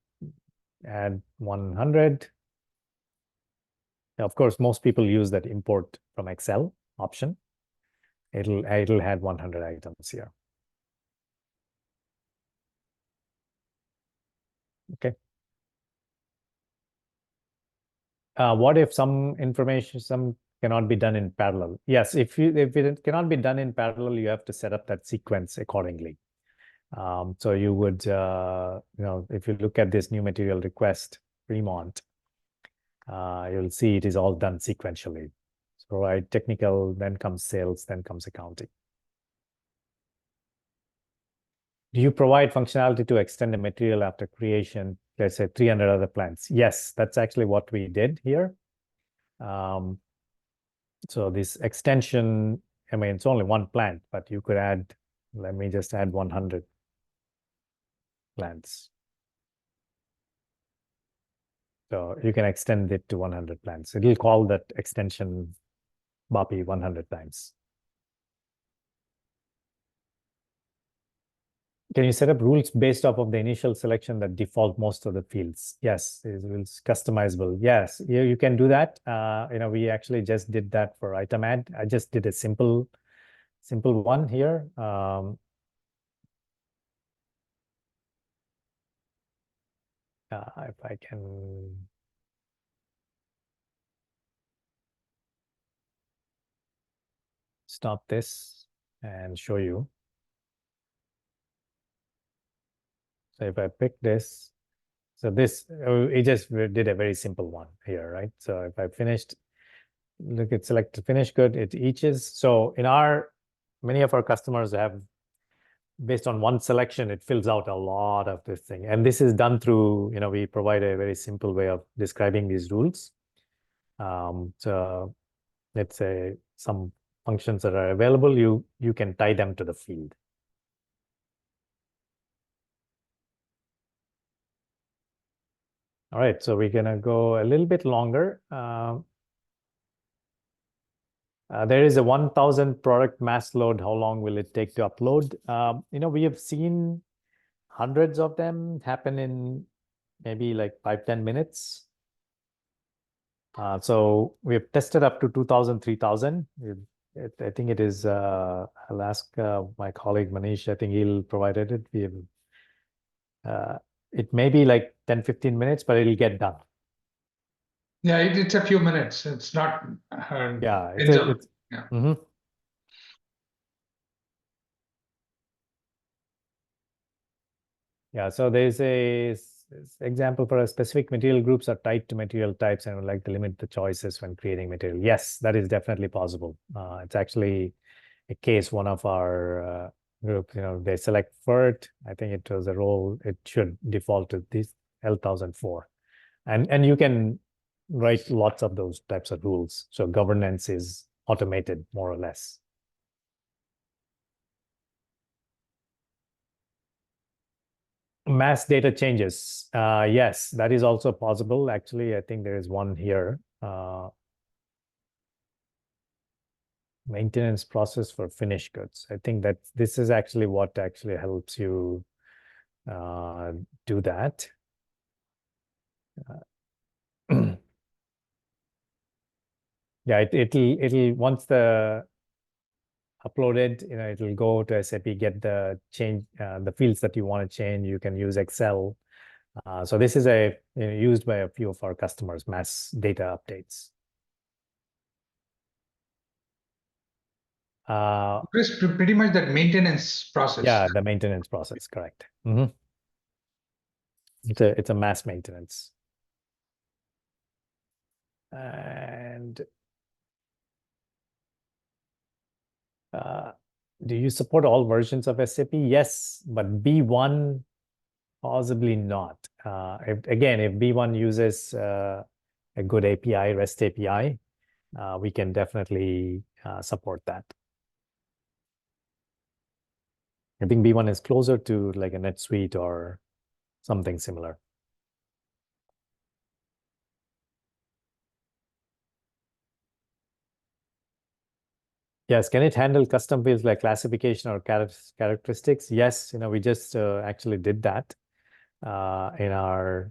add 100, of course, most people use that import from Excel option. It'll add 100 items here. Okay. What if some cannot be done in parallel? Yes, if it cannot be done in parallel, you have to set up that sequence accordingly. So you would, if you look at this new material request, Fremont, you'll see it is all done sequentially. So right, technical, then comes sales, then comes accounting. Do you provide functionality to extend the material after creation? Let's say 300 other plants. Yes, that's actually what we did here. So this extension, it's only one plant, but you could add, let me just add 100 plants. So you can extend it to 100 plants. It'll call that extension BAPI 100 times. Can you set up rules based off of the initial selection that default most of the fields? Yes, it's customizable. Yes, you can do that. We actually just did that for item add. I just did a simple one here. If I can stop this and show you. So if I pick this, so this, it just did a very simple one here, right? So if I finished, look at select finish good, it eaches. So many of our customers have, based on one selection, it fills out a lot of this thing. And this is done through, we provide a very simple way of describing these rules. So let's say some functions that are available, you can tie them to the field. All right, so we're gonna go a little bit longer. There is a 1,000 product mass load. How long will it take to upload? We have seen hundreds of them happen in maybe like 5-10 minutes. So we have tested up to 2,000, 3,000. I think it is, I'll ask my colleague Manish, I think he'll provide it. It may be like 10, 15 minutes, but it'll get done. Yeah, it's a few minutes. It's not. Yeah, it's yeah. Mm-hmm. Yeah, so there's a example for a specific material groups are tied to material types and would like to limit the choices when creating material. Yes, that is definitely possible. It's actually a case one of our group, they select FERT. I think it was a role, it should default to this L1004. And you can write lots of those types of rules. So governance is automated more or less. Mass data changes. Yes, that is also possible. Actually, I think there is one here. Maintenance process for finished goods. I think that this is actually what actually helps you do that. Yeah, it'll once the uploaded, it'll go to SAP, get the change, the fields that you want to change. You can use Excel. So this is used by a few of our customers, mass data updates. Chris, pretty much that maintenance process. Yeah, the maintenance process, correct. Mm-hmm. It's a mass maintenance. And do you support all versions of SAP? Yes, but B1 possibly not. If B1 uses a good API, REST API, we can definitely support that. I think B1 is closer to like a NetSuite or something similar. Yes, can it handle custom fields like classification or characteristics? Yes, we just actually did that in our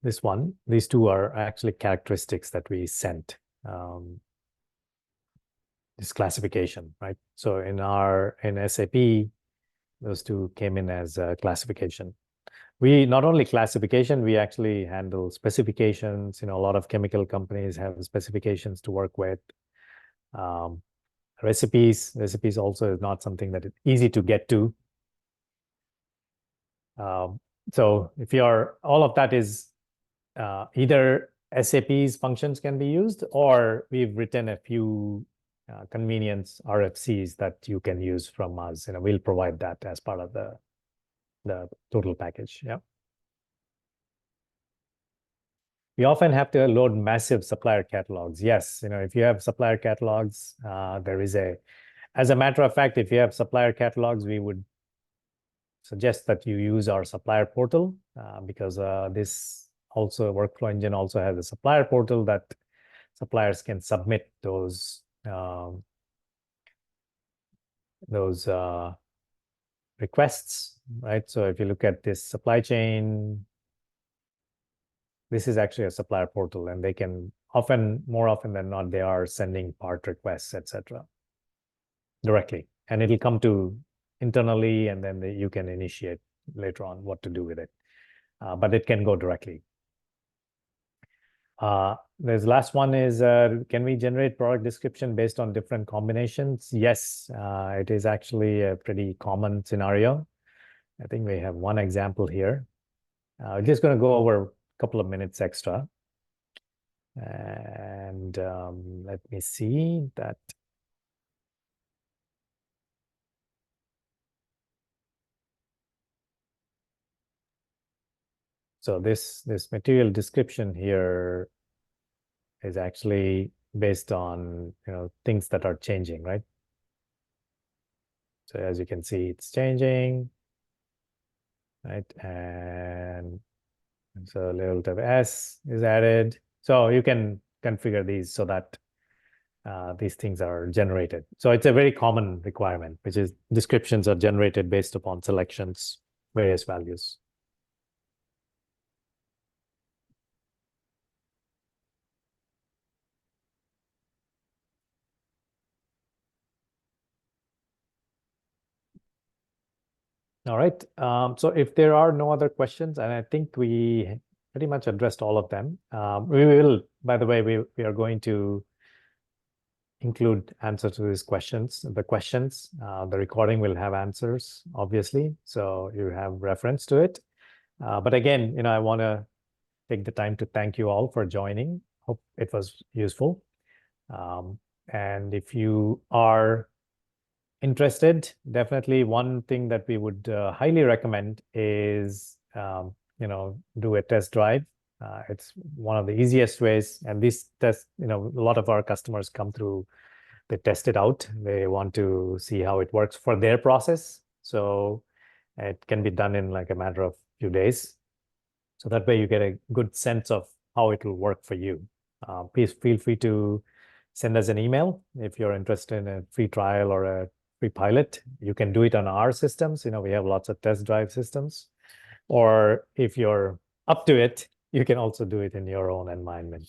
this one. These two are actually characteristics that we sent. This classification, right? So in SAP, those two came in as classification. We not only classification, we actually handle specifications. A lot of chemical companies have specifications to work with. Recipes also is not something that is easy to get to. So if all of that is either SAP's functions can be used, or we've written a few convenience RFCs that you can use from us. We'll provide that as part of the total package. Yeah. We often have to load massive supplier catalogs. Yes, if you have supplier catalogs, as a matter of fact, if you have supplier catalogs, we would suggest that you use our supplier portal because this workflow engine also has a supplier portal that suppliers can submit those requests, right? So if you look at this supply chain, this is actually a supplier portal, and they can more often than not, they are sending part requests, etc., directly, and it'll come to internally, and then you can initiate later on what to do with it. But it can go directly. There's last one is, can we generate product description based on different combinations? Yes, it is actually a pretty common scenario. I think we have one example here. I'm just going to go over a couple of minutes extra. And let me see that. So this material description here is actually based on, things that are changing, right? So as you can see, it's changing, right? And so a little bit of S is added. So you can configure these so that these things are generated. So it's a very common requirement, which is descriptions are generated based upon selections, various values. All right. So if there are no other questions, and I think we pretty much addressed all of them, we will, by the way, we are going to include answers to these questions. The recording will have answers, obviously, so you have reference to it. But again, I want to take the time to thank you all for joining. Hope it was useful. And if you are interested, definitely one thing that we would highly recommend is, do a test drive. It's one of the easiest ways. And this test, a lot of our customers come through, they test it out. They want to see how it works for their process. So it can be done in like a matter of few days. So that way you get a good sense of how it will work for you. Please feel free to send us an email if you're interested in a free trial or a free pilot. You can do it on our systems. We have lots of test drive systems. Or if you're up to it, you can also do it in your own environment.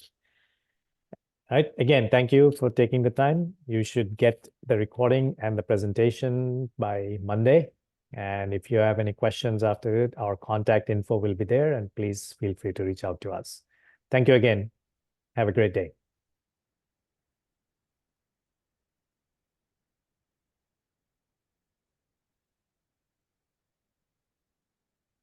All right. Again, thank you for taking the time. You should get the recording and the presentation by Monday. And if you have any questions after it, our contact info will be there. And please feel free to reach out to us. Thank you again. Have a great day.